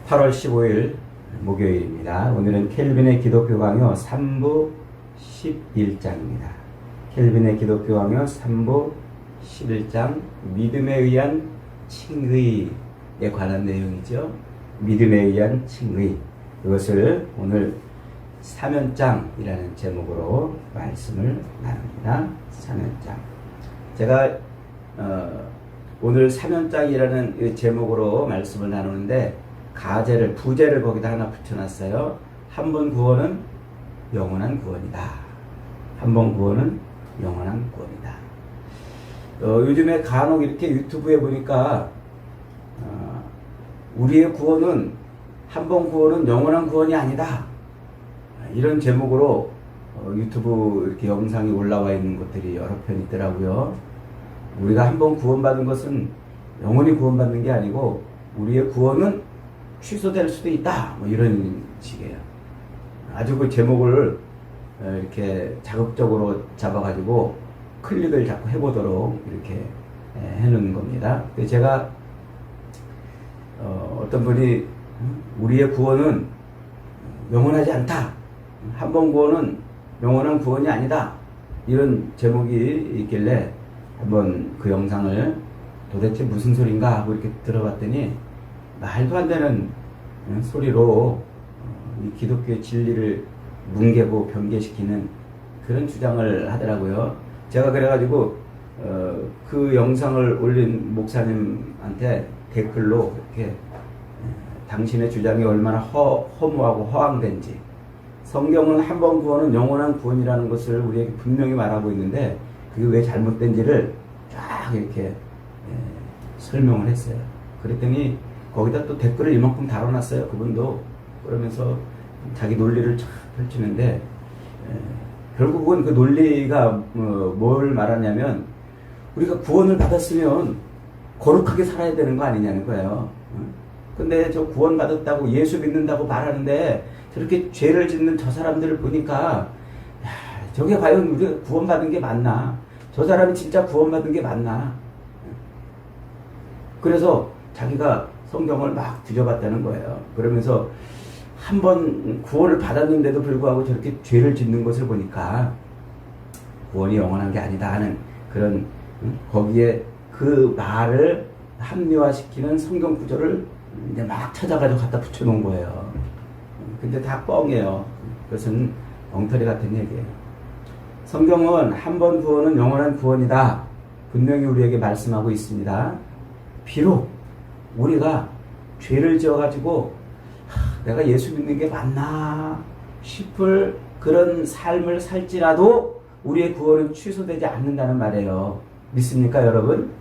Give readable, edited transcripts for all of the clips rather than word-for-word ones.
8월 15일 목요일입니다. 오늘은 켈빈의 기독교 강요 3부 11장입니다. 켈빈의 기독교 강요 3부 11장 믿음에 의한 칭의에 관한 내용이죠. 믿음에 의한 칭의. 이것을 오늘 사면장이라는 제목으로 말씀을 나눕니다. 사면장. 제가 오늘 사면장이라는 제목으로 말씀을 나누는데 가제를 부제를 거기다 하나 붙여놨어요. 한 번 구원은 영원한 구원이다. 한 번 구원은 영원한 구원이다. 요즘에 간혹 이렇게 유튜브에 보니까 우리의 구원은 한 번 구원은 영원한 구원이 아니다. 이런 제목으로 유튜브 이렇게 영상이 올라와 있는 것들이 여러 편 있더라고요. 우리가 한 번 구원받은 것은 영원히 구원받는 게 아니고 우리의 구원은 취소될 수도 있다. 뭐 이런 식이에요. 아주 그 제목을 이렇게 자극적으로 잡아가지고 클릭을 자꾸 해보도록 이렇게 해놓은 겁니다. 제가 어떤 분이 우리의 구원은 영원하지 않다. 한 번 구원은 영원한 구원이 아니다. 이런 제목이 있길래 한번 그 영상을 도대체 무슨 소린가 하고 이렇게 들어봤더니 말도 안 되는 소리로 이 기독교의 진리를 뭉개고 변개시키는 그런 주장을 하더라고요. 제가 그래가지고 그 영상을 올린 목사님한테 댓글로 이렇게 당신의 주장이 얼마나 허무하고 허황된지, 성경은 한 번 구원은 영원한 구원이라는 것을 우리에게 분명히 말하고 있는데 그게 왜 잘못된지를 쫙 이렇게 설명을 했어요. 그랬더니 거기다 또 댓글을 이만큼 달아놨어요. 그분도. 그러면서 자기 논리를 쫙 펼치는데 결국은 그 논리가 뭘 말하냐면 우리가 구원을 받았으면 거룩하게 살아야 되는 거 아니냐는 거예요. 근데 저 구원받았다고 예수 믿는다고 말하는데 저렇게 죄를 짓는 저 사람들을 보니까 저게 과연 우리가 구원받은 게 맞나? 저 사람이 진짜 구원받은 게 맞나? 그래서 자기가 성경을 막 뒤져봤다는 거예요. 그러면서 한 번 구원을 받았는데도 불구하고 저렇게 죄를 짓는 것을 보니까 구원이 영원한 게 아니다 하는 그런 거기에 그 말을 합리화시키는 성경 구절을 이제 막 찾아가지고 갖다 붙여놓은 거예요. 근데 다 뻥이에요. 그것은 엉터리 같은 얘기예요. 성경은 한 번 구원은 영원한 구원이다. 분명히 우리에게 말씀하고 있습니다. 비록 우리가 죄를 지어가지고 내가 예수 믿는 게 맞나 싶을 그런 삶을 살지라도 우리의 구원은 취소되지 않는다는 말이에요. 믿습니까, 여러분?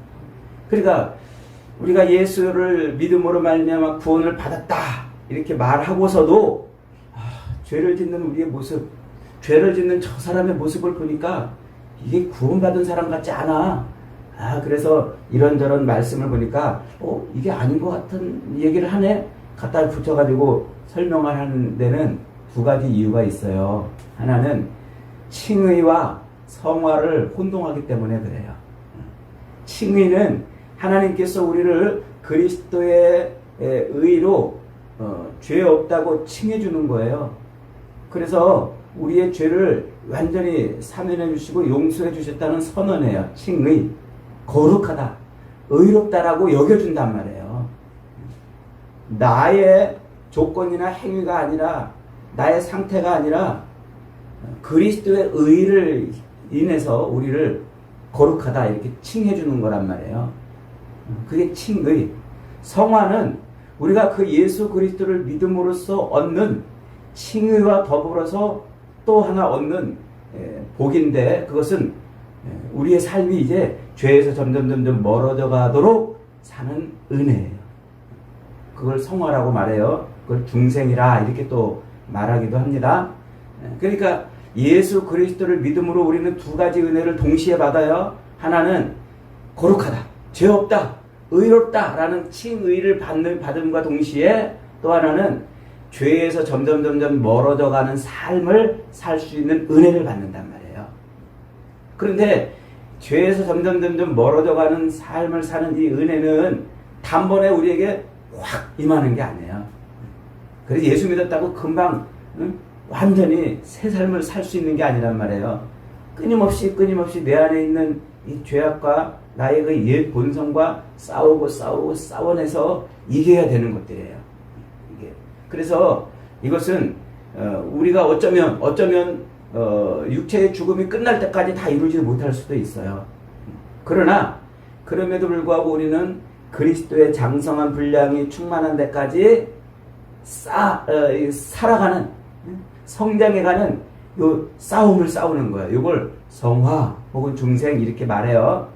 그러니까 우리가 예수를 믿음으로 말미암아 구원을 받았다 이렇게 말하고서도 죄를 짓는 우리의 모습, 죄를 짓는 저 사람의 모습을 보니까 이게 구원받은 사람 같지 않아. 그래서 이런저런 말씀을 보니까 이게 아닌 것 같은 얘기를 하네. 갖다 붙여가지고 설명을 하는 데는 두 가지 이유가 있어요. 하나는 칭의와 성화를 혼동하기 때문에 그래요. 칭의는 하나님께서 우리를 그리스도의 의로 죄 없다고 칭해 주는 거예요. 그래서 우리의 죄를 완전히 사면해 주시고 용서해 주셨다는 선언이에요. 칭의. 거룩하다, 의롭다라고 여겨준단 말이에요. 나의 조건이나 행위가 아니라, 나의 상태가 아니라 그리스도의 의를 인해서 우리를 거룩하다 이렇게 칭해주는 거란 말이에요. 그게 칭의. 성화는 우리가 그 예수 그리스도를 믿음으로써 얻는 칭의와 더불어서 또 하나 얻는 복인데, 그것은 우리의 삶이 이제 죄에서 점점 멀어져 가도록 사는 은혜예요. 그걸 성화라고 말해요. 그걸 중생이라 이렇게 또 말하기도 합니다. 그러니까 예수 그리스도를 믿음으로 우리는 두 가지 은혜를 동시에 받아요. 하나는 거룩하다, 죄 없다, 의롭다 라는 칭의를 받음과 동시에 또 하나는 죄에서 점점 멀어져 가는 삶을 살 수 있는 은혜를 받는단 말이에요. 그런데 죄에서 점점 멀어져 가는 삶을 사는 이 은혜는 단번에 우리에게 확 임하는 게 아니에요. 그래서 예수 믿었다고 금방 완전히 새 삶을 살 수 있는 게 아니란 말이에요. 끊임없이 내 안에 있는 이 죄악과 나의 그 옛 본성과 싸워내서 이겨야 되는 것들이에요. 이게. 그래서 이것은 우리가 어쩌면 육체의 죽음이 끝날 때까지 다 이루지 못할 수도 있어요. 그러나 그럼에도 불구하고 우리는 그리스도의 장성한 분량이 충만한 데까지 살아가는, 성장해가는 요 싸움을 싸우는 거예요. 이걸 성화 혹은 중생 이렇게 말해요.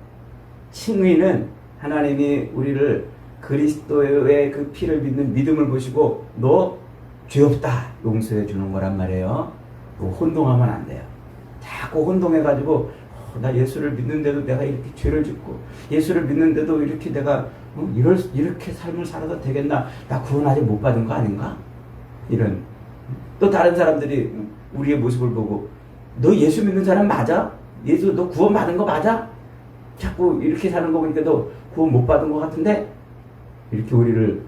칭의는 하나님이 우리를 그리스도의 그 피를 믿는 믿음을 보시고 너 죄 없다 용서해 주는 거란 말이에요. 혼동하면 안 돼요. 자꾸 혼동해가지고 나 예수를 믿는데도 내가 이렇게 죄를 짓고 예수를 믿는데도 이렇게 내가 이렇게 삶을 살아도 되겠나? 나 구원 아직 못 받은 거 아닌가? 이런. 또 다른 사람들이 우리의 모습을 보고 너 예수 믿는 사람 맞아? 예수 너 구원 받은 거 맞아? 자꾸 이렇게 사는 거 보니까 너 구원 못 받은 거 같은데? 이렇게 우리를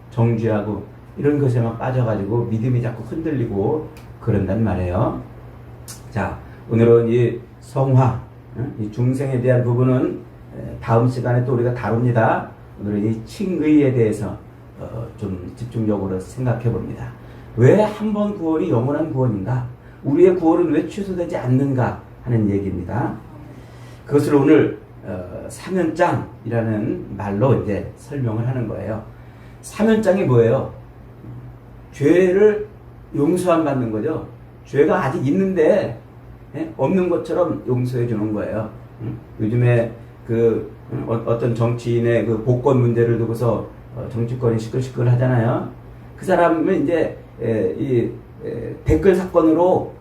정죄하고 이런 것에만 빠져가지고 믿음이 자꾸 흔들리고 그런단 말이에요. 자, 오늘은 이 성화, 이 중생에 대한 부분은 다음 시간에 또 우리가 다룹니다. 오늘은 이 칭의에 대해서 좀 집중적으로 생각해 봅니다. 왜 한 번 구원이 영원한 구원인가? 우리의 구원은 왜 취소되지 않는가 하는 얘기입니다. 그것을 오늘 사면장이라는 말로 이제 설명을 하는 거예요. 사면장이 뭐예요? 죄를 용서 안 받는 거죠. 죄가 아직 있는데 없는 것처럼 용서해 주는 거예요. 요즘에 어떤 정치인의 그 복권 문제를 두고서 정치권이 시끌시끌 하잖아요. 그 사람은 이제 댓글 사건으로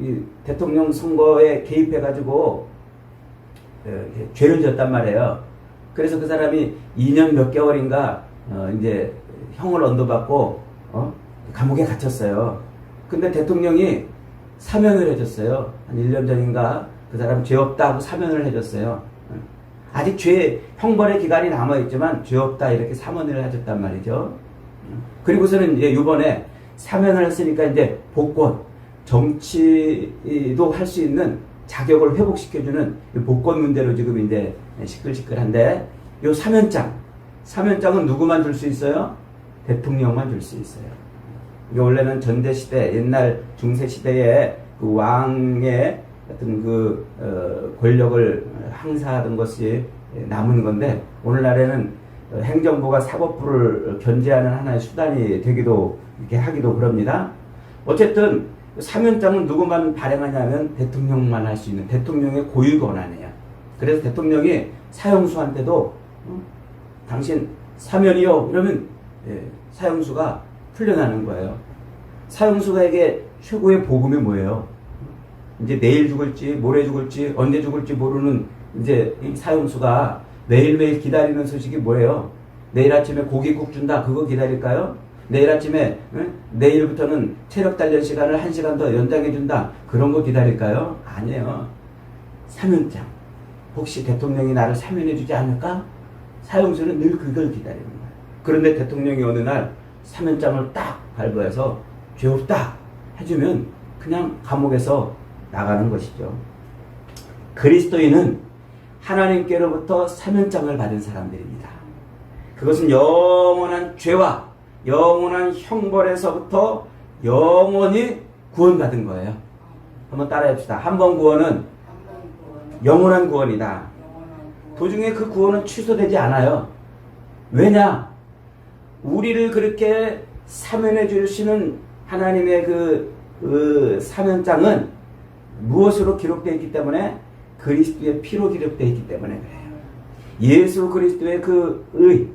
이 대통령 선거에 개입해가지고 죄를 지었단 말이에요. 그래서 그 사람이 2년 몇 개월인가 이제 형을 언도받고 감옥에 gat혔어요. 근데 대통령이 사면을 해줬어요. 한 1년 전인가 그 사람 죄 없다 하고 사면을 해줬어요. 아직 형벌의 기간이 남아있지만 죄 없다 이렇게 사면을 해줬단 말이죠. 그리고서는 이제 이번에 사면을 했으니까 이제 복권, 정치도 할 수 있는 자격을 회복시켜주는 복권 문제로 지금 이제 시끌시끌한데 요 사면장은 누구만 줄 수 있어요? 대통령만 줄 수 있어요. 이게 원래는 전대시대, 옛날 중세시대에 그 왕의 어떤 권력을 행사하던 것이 남은 건데, 오늘날에는 행정부가 사법부를 견제하는 하나의 수단이 되기도, 이렇게 하기도 그럽니다. 어쨌든, 사면장은 누구만 발행하냐면 대통령만 할 수 있는 대통령의 고유 권한이에요. 그래서 대통령이 사형수한테도, 당신 사면이요? 이러면, 사형수가 풀려나는 거예요. 사형수가에게 최고의 복음이 뭐예요? 이제 내일 죽을지, 모레 죽을지, 언제 죽을지 모르는 이제 이 사형수가 매일매일 기다리는 소식이 뭐예요? 내일 아침에 고깃국 준다. 그거 기다릴까요? 내일 아침에, 내일부터는 체력 단련 시간을 1시간 더 연장해 준다. 그런 거 기다릴까요? 아니에요. 사면장. 혹시 대통령이 나를 사면해 주지 않을까? 사형수는 늘 그걸 기다리는 거예요. 그런데 대통령이 어느 날 사면장을 딱 발부해서 죄 없다 해주면 그냥 감옥에서 나가는 것이죠. 그리스도인은 하나님께로부터 사면장을 받은 사람들입니다. 그것은 영원한 죄와 영원한 형벌에서부터 영원히 구원받은 거예요. 한번 따라해봅시다. 한 번 구원은 영원한 구원이다. 도중에 그 구원은 취소되지 않아요. 왜냐? 우리를 그렇게 사면해 주시는 하나님의 그 사면장은 무엇으로 기록되어 있기 때문에? 그리스도의 피로 기록되어 있기 때문에 그래요. 예수 그리스도의 그 의.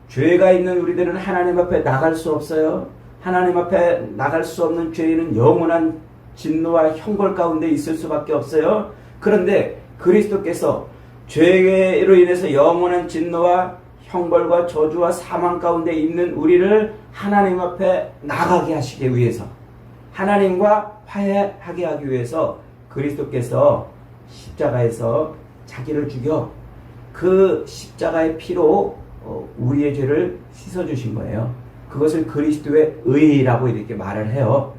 죄가 있는 우리들은 하나님 앞에 나갈 수 없어요. 하나님 앞에 나갈 수 없는 죄인은 영원한 진노와 형벌 가운데 있을 수밖에 없어요. 그런데 그리스도께서 죄로 인해서 영원한 진노와 형벌과 저주와 사망 가운데 있는 우리를 하나님 앞에 나가게 하시기 위해서, 하나님과 화해하게 하기 위해서 그리스도께서 십자가에서 자기를 죽여 그 십자가의 피로 우리의 죄를 씻어주신 거예요. 그것을 그리스도의 의라고 이렇게 말을 해요.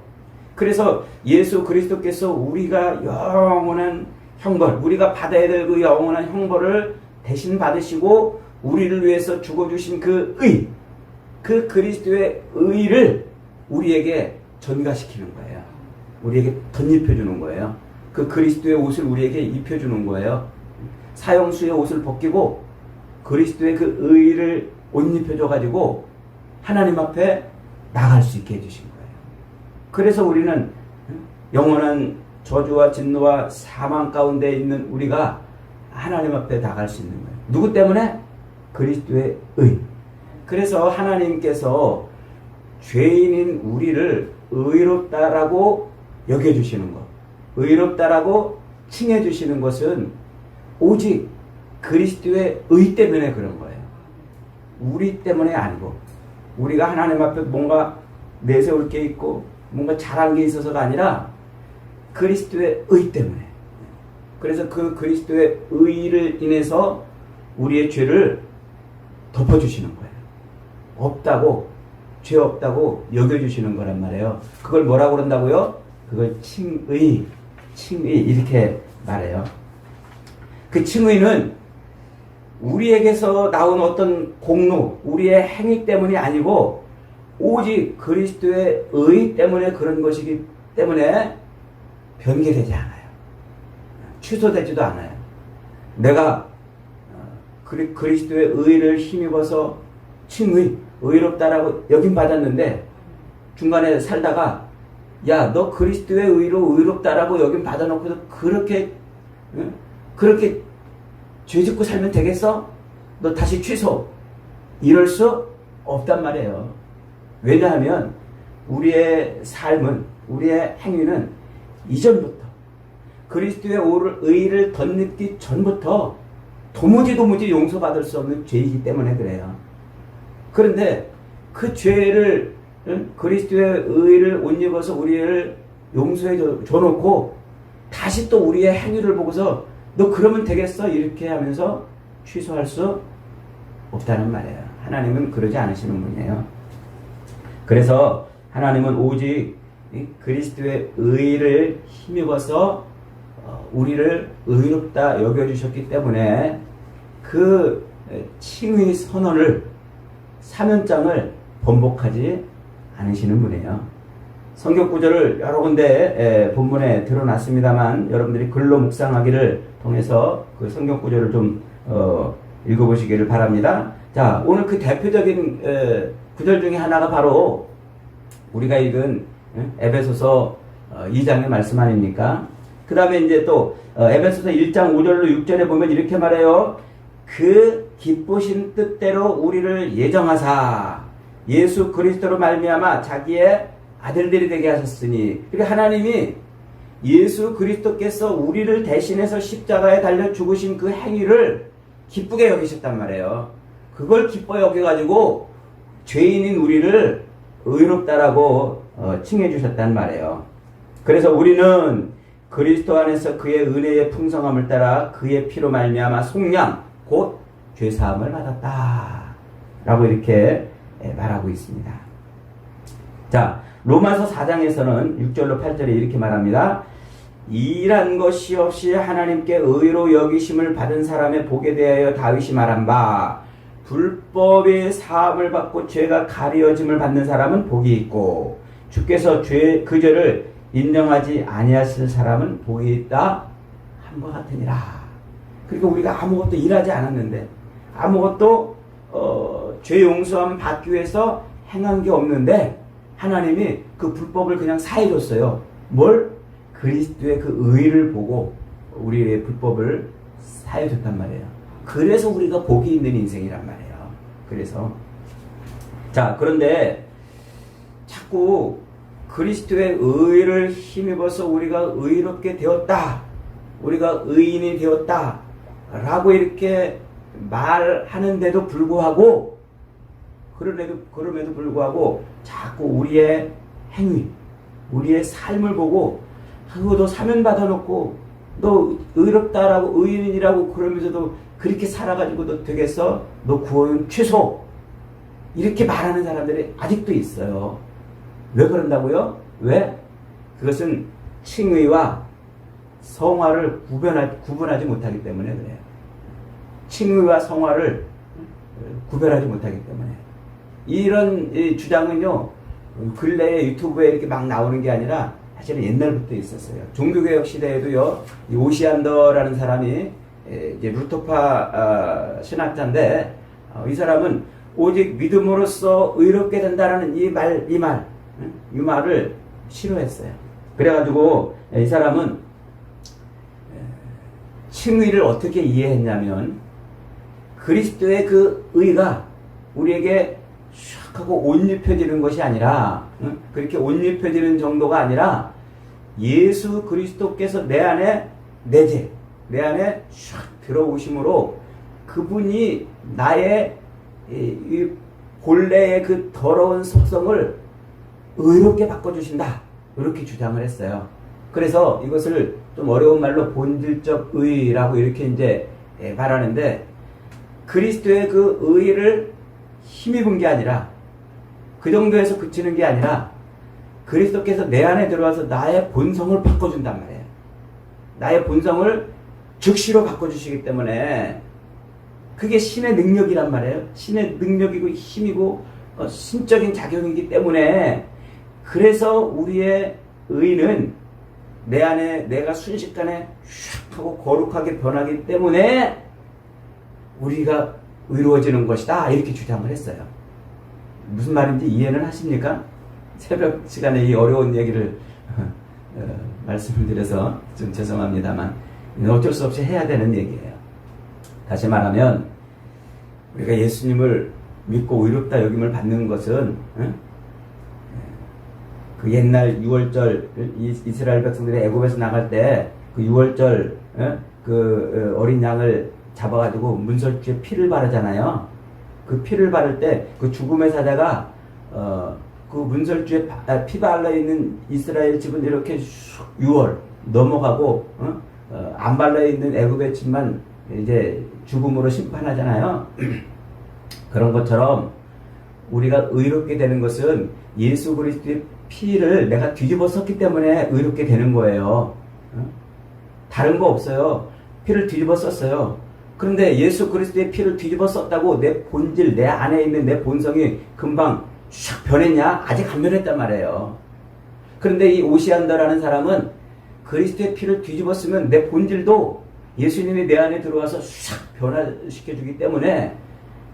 그래서 예수 그리스도께서 우리가 영원한 형벌, 우리가 받아야 될 그 영원한 형벌을 대신 받으시고 우리를 위해서 죽어주신 그 의, 그 그리스도의 의를 우리에게 전가시키는 거예요. 우리에게 덧입혀주는 거예요. 그 그리스도의 옷을 우리에게 입혀주는 거예요. 사형수의 옷을 벗기고 그리스도의 그 의를 옷 입혀줘가지고 하나님 앞에 나갈 수 있게 해주신 거예요. 그래서 우리는 영원한 저주와 진노와 사망 가운데 있는 우리가 하나님 앞에 나갈 수 있는 거예요. 누구 때문에? 그리스도의 의. 그래서 하나님께서 죄인인 우리를 의롭다라고 여겨주시는 것, 의롭다라고 칭해주시는 것은 오직 그리스도의 의 때문에 그런 거예요. 우리 때문에 아니고, 우리가 하나님 앞에 뭔가 내세울 게 있고 뭔가 잘한 게 있어서가 아니라 그리스도의 의 때문에. 그래서 그 그리스도의 의를 인해서 우리의 죄를 덮어주시는 거예요. 없다고, 죄 없다고 여겨주시는 거란 말이에요. 그걸 뭐라고 그런다고요? 그걸 칭의, 칭의 이렇게 말해요. 그 칭의는 우리에게서 나온 어떤 공로, 우리의 행위 때문이 아니고 오직 그리스도의 의 때문에 그런 것이기 때문에 변개되지 않아요. 취소되지도 않아요. 내가 그리스도의 의를 힘입어서 칭의, 의롭다라고 여김 받았는데 중간에 살다가 야, 너 그리스도의 의로 의롭다라고 여김 받아놓고도 그렇게 죄짓고 살면 되겠어? 너 다시 취소. 이럴 수 없단 말이에요. 왜냐하면 우리의 삶은, 우리의 행위는 이전부터 그리스도의 의를 덧입기 전부터 도무지 용서받을 수 없는 죄이기 때문에 그래요. 그런데 그 죄를 그리스도의 의를 옷 입어서 우리를 용서해 줘놓고 다시 또 우리의 행위를 보고서 너 그러면 되겠어? 이렇게 하면서 취소할 수 없다는 말이에요. 하나님은 그러지 않으시는 분이에요. 그래서 하나님은 오직 그리스도의 의를 힘입어서 우리를 의롭다 여겨주셨기 때문에 그 칭의 선언을, 사면장을 번복하지 않으시는 분이에요. 성경 구절을 여러 군데 본문에 드러났습니다만 여러분들이 글로 묵상하기를 통해서 그 성경 구절을 좀 읽어보시기를 바랍니다. 자, 오늘 그 대표적인 구절 중에 하나가 바로 우리가 읽은 에베소서 2장의 말씀 아닙니까? 그 다음에 이제 또 에베소서 1장 5절로 6절에 보면 이렇게 말해요. 그 기쁘신 뜻대로 우리를 예정하사 예수 그리스도로 말미암아 자기의 아들들이 되게 하셨으니, 그러니까 하나님이 예수 그리스도께서 우리를 대신해서 십자가에 달려 죽으신 그 행위를 기쁘게 여기셨단 말이에요. 그걸 기뻐 여겨가지고 죄인인 우리를 의롭다라고 칭해 주셨단 말이에요. 그래서 우리는 그리스도 안에서 그의 은혜의 풍성함을 따라 그의 피로 말미암아 속량 곧 죄사함을 받았다 라고 이렇게 말하고 있습니다. 자, 로마서 4장에서는 6절로 8절에 이렇게 말합니다. 일한 것이 없이 하나님께 의로 여기심을 받은 사람의 복에 대하여 다윗이 말한 바, 불법의 사함을 받고 죄가 가려짐을 받는 사람은 복이 있고 주께서 그 죄를 인정하지 아니하실 사람은 복이 있다 함과 같으니라. 그러니까 우리가 아무것도 일하지 않았는데, 아무것도 죄 용서함 받기 위해서 행한 게 없는데 하나님이 그 불법을 그냥 사해줬어요. 뭘? 그리스도의 그 의를 보고 우리의 불법을 사해줬단 말이에요. 그래서 우리가 복이 있는 인생이란 말이에요. 그래서 자, 그런데 자꾸 그리스도의 의를 힘입어서 우리가 의롭게 되었다, 우리가 의인이 되었다 라고 이렇게 말하는데도 불구하고, 그럼에도 불구하고 자꾸 우리의 행위, 우리의 삶을 보고 너 사면 받아놓고 너 의롭다라고 의인이라고 그러면서도 그렇게 살아가지고 너 되겠어? 너 구원 취소, 이렇게 말하는 사람들이 아직도 있어요. 왜 그런다고요? 왜? 그것은 칭의와 성화를 구분하지 못하기 때문에 그래요. 칭의와 성화를 구별하지 못하기 때문에. 이런 주장은요, 근래에 유튜브에 이렇게 막 나오는 게 아니라 사실은 옛날부터 있었어요. 종교개혁 시대에도요, 이 오시안더라는 사람이 이제 루터파 신학자인데, 이 사람은 오직 믿음으로써 의롭게 된다라는 이 말을 싫어했어요. 그래가지고 이 사람은 칭의를 어떻게 이해했냐면, 그리스도의 그 의가 우리에게 샥 하고 옷 입혀지는 것이 아니라, 그렇게 옷 입혀지는 정도가 아니라, 예수 그리스도께서 내 안에 내재, 내 안에 샥 들어오심으로 그분이 나의 이 본래의 그 더러운 속성을 의롭게 바꿔주신다. 이렇게 주장을 했어요. 그래서 이것을 좀 어려운 말로 본질적 의라고 이렇게 이제 말하는데, 그리스도의 그 의를 힘입은 게 아니라, 그 정도에서 그치는 게 아니라, 그리스도께서 내 안에 들어와서 나의 본성을 바꿔준단 말이에요. 나의 본성을 즉시로 바꿔주시기 때문에, 그게 신의 능력이란 말이에요. 신의 능력이고 힘이고 신적인 작용이기 때문에, 그래서 우리의 의는 내 안에 내가 순식간에 슉 하고 거룩하게 변하기 때문에 우리가 의로워지는 것이다. 이렇게 주장을 했어요. 무슨 말인지 이해는 하십니까? 새벽 시간에 이 어려운 얘기를 말씀을 드려서 좀 죄송합니다만 어쩔 수 없이 해야 되는 얘기예요. 다시 말하면 우리가 예수님을 믿고 의롭다 여김을 받는 것은 그 옛날 유월절 이스라엘 백성들이 애굽에서 나갈 때 그 유월절 그 어린 양을 잡아가지고 문설주에 피를 바르잖아요. 그 피를 바를 때 그 죽음의 사자가 그 문설주에 피 발라 있는 이스라엘 집은 이렇게 유월 넘어가고 안 발라 있는 애굽의 집만 이제 죽음으로 심판하잖아요. 그런 것처럼 우리가 의롭게 되는 것은 예수 그리스도의 피를 내가 뒤집어 썼기 때문에 의롭게 되는 거예요. 다른 거 없어요. 피를 뒤집어 썼어요. 그런데 예수 그리스도의 피를 뒤집어 썼다고 내 본질, 내 안에 있는 내 본성이 금방 샥 변했냐? 아직 안 변했단 말이에요. 그런데 이 오시안더라는 사람은 그리스도의 피를 뒤집었으면 내 본질도 예수님이 내 안에 들어와서 샥 변화시켜주기 때문에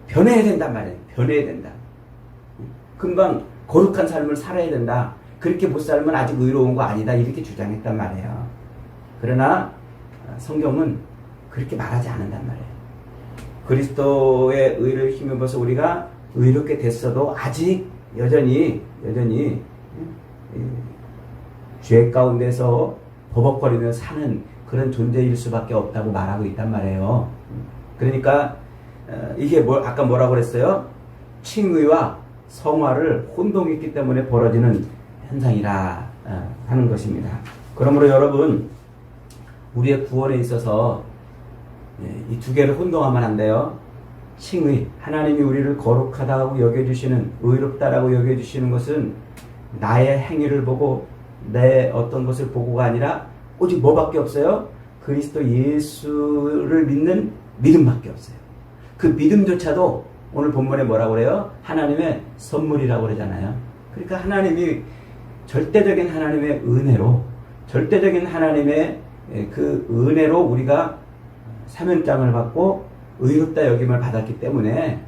변해야 된단 말이에요. 변해야 된다. 금방 거룩한 삶을 살아야 된다. 그렇게 못 살면 아직 의로운 거 아니다. 이렇게 주장했단 말이에요. 그러나 성경은 그렇게 말하지 않는단 말이에요. 그리스도의 의를 힘입어서 우리가 의롭게 됐어도 아직 여전히 죄 가운데서 버벅거리며 사는 그런 존재일 수밖에 없다고 말하고 있단 말이에요. 그러니까 이게 아까 뭐라고 그랬어요? 칭의와 성화를 혼동했기 때문에 벌어지는 현상이라 하는 것입니다. 그러므로 여러분, 우리의 구원에 있어서 이 두 개를 혼동하면 안 돼요. 칭의, 하나님이 우리를 거룩하다고 여겨주시는, 의롭다라고 여겨주시는 것은 나의 행위를 보고 내 어떤 것을 보고가 아니라 오직 뭐밖에 없어요? 그리스도 예수를 믿는 믿음밖에 없어요. 그 믿음조차도 오늘 본문에 뭐라고 그래요? 하나님의 선물이라고 그러잖아요. 그러니까 하나님이 절대적인 하나님의 은혜로, 절대적인 하나님의 그 은혜로 우리가 사면장을 받고 의롭다 여김을 받았기 때문에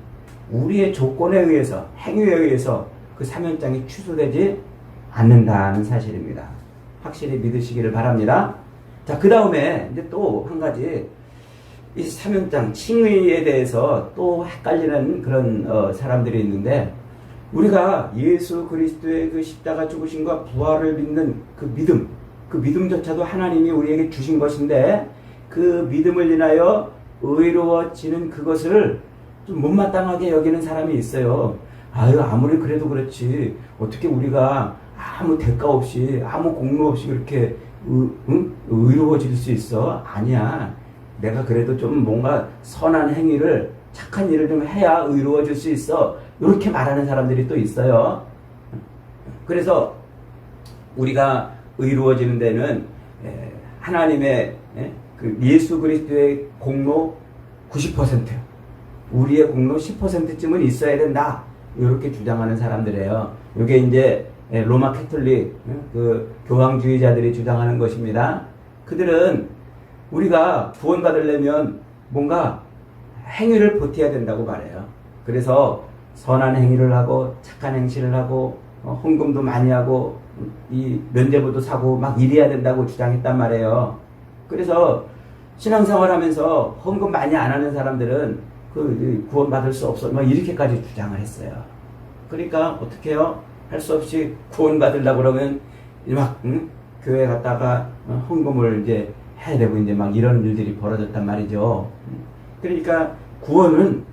우리의 조건에 의해서, 행위에 의해서 그 사면장이 취소되지 않는다는 사실입니다. 확실히 믿으시기를 바랍니다. 자, 그 다음에 이제 또 한 가지, 이 사면장, 칭의에 대해서 또 헷갈리는 그런 사람들이 있는데, 우리가 예수 그리스도의 그 십자가 죽으심과 부활을 믿는 그 믿음조차도 하나님이 우리에게 주신 것인데, 그 믿음을 인하여 의로워지는 그것을 좀 못마땅하게 여기는 사람이 있어요. 아유, 아무리 그래도 그렇지, 어떻게 우리가 아무 대가 없이, 아무 공로 없이 그렇게 의로워질 수 있어? 아니야. 내가 그래도 좀 뭔가 선한 행위를 착한 일을 좀 해야 의로워질 수 있어. 이렇게 말하는 사람들이 또 있어요. 그래서 우리가 의로워지는 데는 하나님의 그 예수 그리스도의 공로 90%, 우리의 공로 10%쯤은 있어야 된다. 이렇게 주장하는 사람들이에요. 이게 이제 로마 캐톨릭 그 교황주의자들이 주장하는 것입니다. 그들은 우리가 구원받으려면 뭔가 행위를 보태야 된다고 말해요. 그래서 선한 행위를 하고 착한 행실을 하고 헌금도 많이 하고 이 면제부도 사고 막 이래야 된다고 주장했단 말이에요. 그래서 신앙생활하면서 헌금 많이 안 하는 사람들은 그 구원받을 수 없어 막 이렇게까지 주장을 했어요. 그러니까 어떻게 해요? 할 수 없이 구원받으려고 그러면 막 교회 갔다가 헌금을 이제 해야 되고 이제 막 이런 일들이 벌어졌단 말이죠. 그러니까 구원은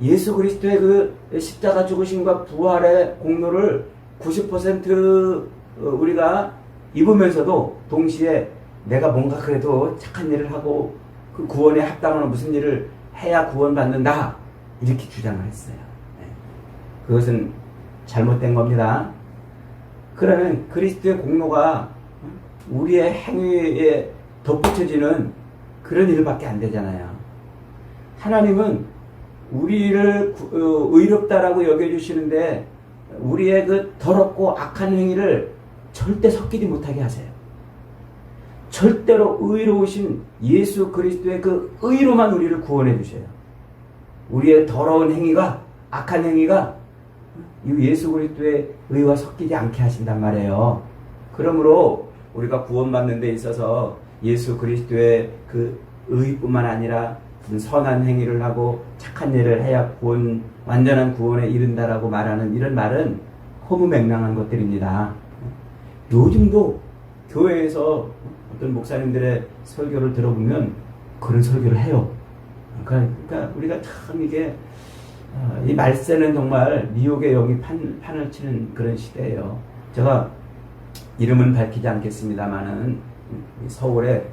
예수 그리스도의 그 십자가 죽으심과 부활의 공로를 90% 우리가 입으면서도 동시에 내가 뭔가 그래도 착한 일을 하고 그 구원에 합당한 무슨 일을 해야 구원받는다. 이렇게 주장을 했어요. 그것은 잘못된 겁니다. 그러면 그리스도의 공로가 우리의 행위에 덧붙여지는 그런 일밖에 안 되잖아요. 하나님은 우리를 의롭다라고 여겨주시는데 우리의 그 더럽고 악한 행위를 절대 섞이지 못하게 하세요. 절대로 의로우신 예수 그리스도의 그 의로만 우리를 구원해 주셔요. 우리의 더러운 행위가 악한 행위가 이 예수 그리스도의 의와 섞이지 않게 하신단 말이에요. 그러므로 우리가 구원받는 데 있어서 예수 그리스도의 그 의뿐만 아니라 선한 행위를 하고 착한 일을 해야 완전한 구원에 이른다라고 말하는 이런 말은 허무맹랑한 것들입니다. 요즘도 교회에서 어떤 목사님들의 설교를 들어보면 그런 설교를 해요. 그러니까 우리가 참 이게 이 말세는 정말 미혹의 영이 판을 치는 그런 시대예요. 제가 이름은 밝히지 않겠습니다만은 서울의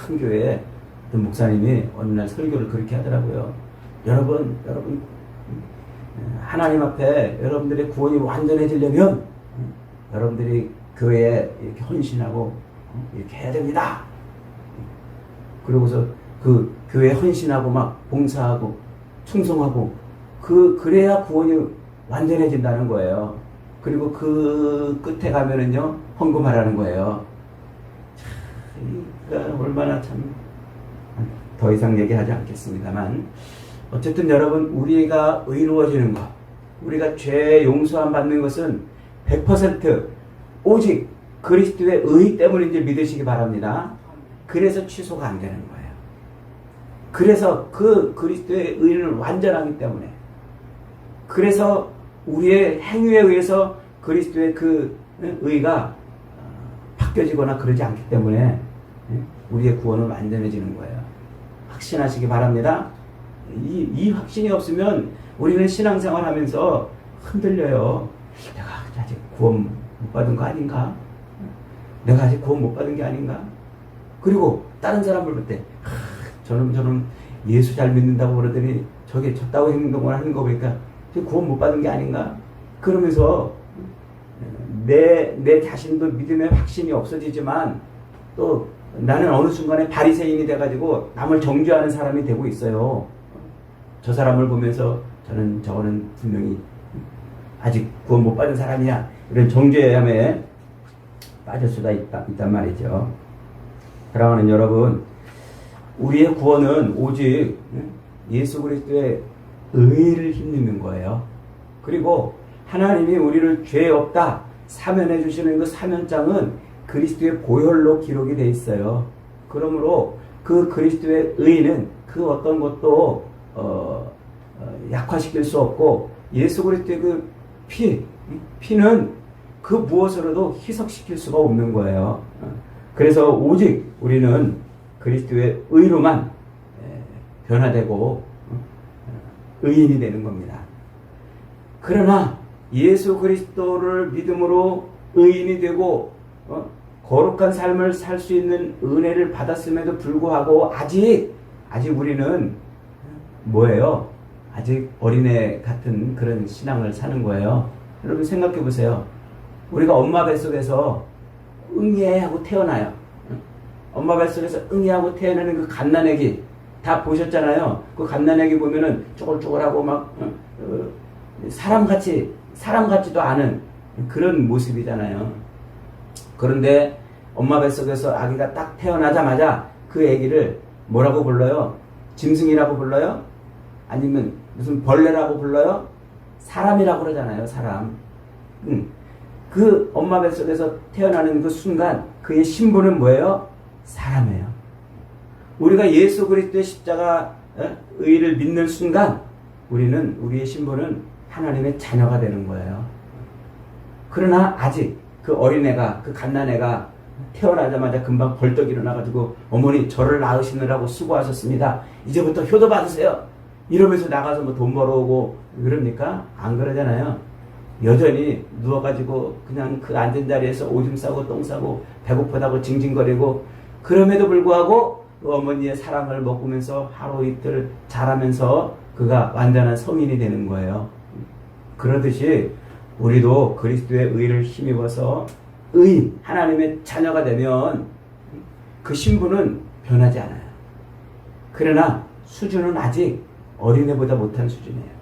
큰 교회에 어떤 목사님이 어느 날 설교를 그렇게 하더라고요. 여러분 하나님 앞에 여러분들의 구원이 완전해지려면 여러분들이 교회에 이렇게 헌신하고 이렇게 해야 됩니다. 그러고서 그 교회에 헌신하고 막 봉사하고 충성하고 그래야 구원이 완전해진다는 거예요. 그리고 그 끝에 가면은요 헌금하라는 거예요. 그러니까 얼마나 참 더 이상 얘기하지 않겠습니다만 어쨌든 여러분 우리가 의로워지는 것, 우리가 죄 용서함 받는 것은 100% 오직 그리스도의 의 때문인지 믿으시기 바랍니다. 그래서 취소가 안 되는 거예요. 그래서 그 그리스도의 의는 완전하기 때문에, 그래서 우리의 행위에 의해서 그리스도의 그 의가 바뀌어지거나 그러지 않기 때문에 우리의 구원은 완전해지는 거예요. 확신하시기 바랍니다. 이 확신이 없으면 우리는 신앙생활 하면서 흔들려요. 내가 아직 구원 못 받은 거 아닌가? 내가 아직 구원 못 받은 게 아닌가? 그리고 다른 사람을 볼 때 저는 예수 잘 믿는다고 그러더니 저게 저따위 행동을 하는 거 보니까 구원 못 받은 게 아닌가? 그러면서 내 자신도 믿음의 확신이 없어지지만 또 나는 어느 순간에 바리새인이 돼가지고 남을 정죄하는 사람이 되고 있어요. 저 사람을 보면서 저거는 분명히 아직 구원 못 받은 사람이야. 이런 정죄함에 빠질 수가 있단 말이죠. 사랑하는 여러분, 우리의 구원은 오직 예수 그리스도의 의를 힘입는 거예요. 그리고 하나님이 우리를 죄 없다 사면해 주시는 그 사면장은 그리스도의 보혈로 기록이 돼 있어요. 그러므로 그 그리스도의 의는 그 어떤 것도 약화시킬 수 없고 예수 그리스도의 그 피는 그 무엇으로도 희석시킬 수가 없는 거예요. 그래서 오직 우리는 그리스도의 의로만 변화되고 의인이 되는 겁니다. 그러나 예수 그리스도를 믿음으로 의인이 되고 거룩한 삶을 살 수 있는 은혜를 받았음에도 불구하고 아직 우리는 뭐예요? 아직 어린애 같은 그런 신앙을 사는 거예요. 여러분 생각해 보세요. 우리가 엄마 뱃속에서 응애 하고 태어나요. 엄마 뱃속에서 응애 하고 태어나는 그 갓난아기 다 보셨잖아요. 그 갓난아기 보면은 쪼글쪼글하고 막 사람 같지도 않은 그런 모습이잖아요. 그런데 엄마 뱃속에서 아기가 딱 태어나자마자 그 아기를 뭐라고 불러요? 짐승이라고 불러요? 아니면 무슨 벌레라고 불러요? 사람이라고 그러잖아요. 사람. 그 엄마 뱃속에서 태어나는 그 순간 그의 신분은 뭐예요? 사람이에요. 우리가 예수 그리스도의 십자가 의를 믿는 순간 우리의 신분은 하나님의 자녀가 되는 거예요. 그러나 아직 그 어린애가, 그 갓난애가 태어나자마자 금방 벌떡 일어나가지고 어머니 저를 낳으시느라고 수고하셨습니다. 이제부터 효도 받으세요. 이러면서 나가서 뭐 돈 벌어오고 그럽니까? 안 그러잖아요. 여전히 누워가지고 그냥 그 앉은 자리에서 오줌 싸고 똥 싸고 배고프다고 징징거리고 그럼에도 불구하고 그 어머니의 사랑을 먹으면서 하루 이틀 자라면서 그가 완전한 성인이 되는 거예요. 그러듯이 우리도 그리스도의 의를 힘입어서 의인, 하나님의 자녀가 되면 그 신분은 변하지 않아요. 그러나 수준은 아직 어린애보다 못한 수준이에요.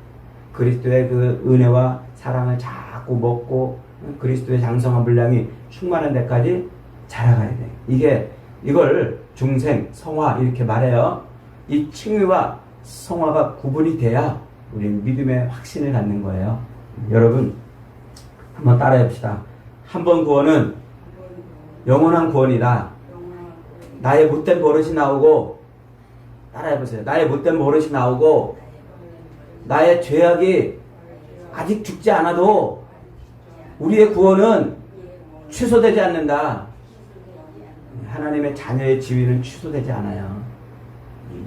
그리스도의 그 은혜와 사랑을 자꾸 먹고 그리스도의 장성한 분량이 충만한 데까지 자라가야 돼요. 이걸 중생, 성화 이렇게 말해요. 이 칭의와 성화가 구분이 돼야 우리는 믿음의 확신을 갖는 거예요. 여러분 한번 따라해 봅시다. 한 번 구원은 영원한 구원이다. 나의 못된 버릇이 나오고 따라해 보세요. 나의 못된 버릇이 나오고 나의 죄악이 아직 죽지 않아도 우리의 구원은 취소되지 않는다. 하나님의 자녀의 지위는 취소되지 않아요.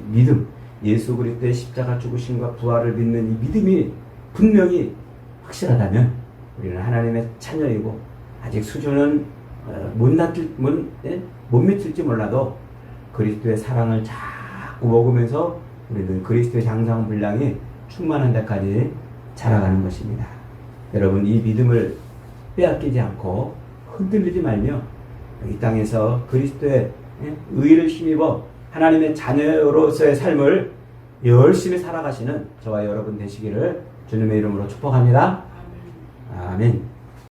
믿음, 예수 그리스도의 십자가 죽으심과 부활을 믿는 이 믿음이 분명히 확실하다면 우리는 하나님의 자녀이고 아직 수준은 못 미칠지 몰라도 그리스도의 사랑을 자꾸 먹으면서 우리는 그리스도의 장성 분량이 충만한 데까지 자라가는 것입니다. 여러분 이 믿음을 빼앗기지 않고 흔들리지 말며 이 땅에서 그리스도의 의를 힘입어 하나님의 자녀로서의 삶을 열심히 살아가시는 저와 여러분 되시기를 주님의 이름으로 축복합니다. 아멘.